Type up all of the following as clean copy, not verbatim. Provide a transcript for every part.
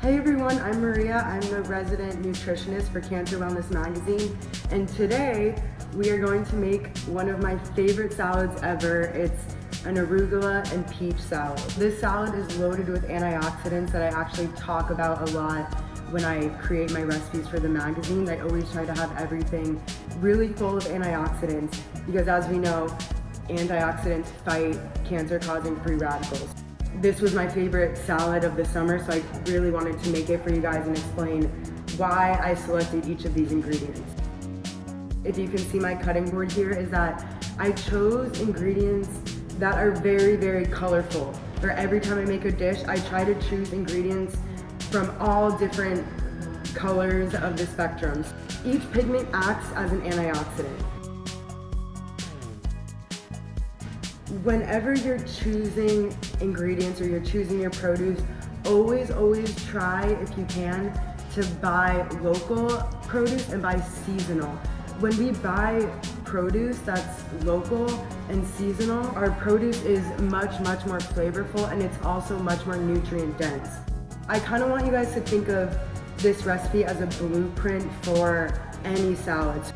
Hey everyone, I'm Maria. I'm the resident nutritionist for Cancer Wellness Magazine, and today we are going to make one of my favorite salads ever. It's an arugula and peach salad. This salad is loaded with antioxidants that I actually talk about a lot when I create my recipes for the magazine. I always try to have everything really full of antioxidants because, as we know, antioxidants fight cancer-causing free radicals. This was my favorite salad of the summer, so I really wanted to make it for you guys and explain why I selected each of these ingredients. If you can see my cutting board here, is that I chose ingredients that are very, very colorful. For every time I make a dish, I try to choose ingredients from all different colors of the spectrum. Each pigment acts as an antioxidant. Whenever you're choosing ingredients or you're choosing your produce, always try, if you can, to buy local produce and buy seasonal. When we buy produce that's local and seasonal, our produce is much more flavorful, and it's also much more nutrient dense. I kind of want you guys to think of this recipe as a blueprint for any salads.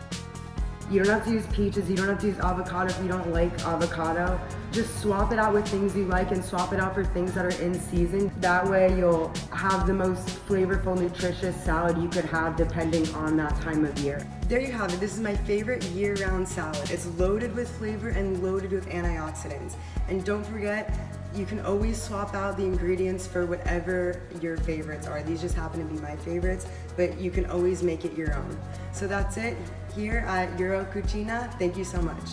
You don't have to use peaches, you don't have to use avocado if you don't like avocado. Just swap it out with things you like and swap it out for things that are in season. That way you'll have the most flavorful, nutritious salad you could have depending on that time of year. There you have it. This is my favorite year-round salad. It's loaded with flavor and loaded with antioxidants. And don't forget, you can always swap out the ingredients for whatever your favorites are. These just happen to be my favorites, but you can always make it your own. So that's it here at Eurocucina. Thank you so much.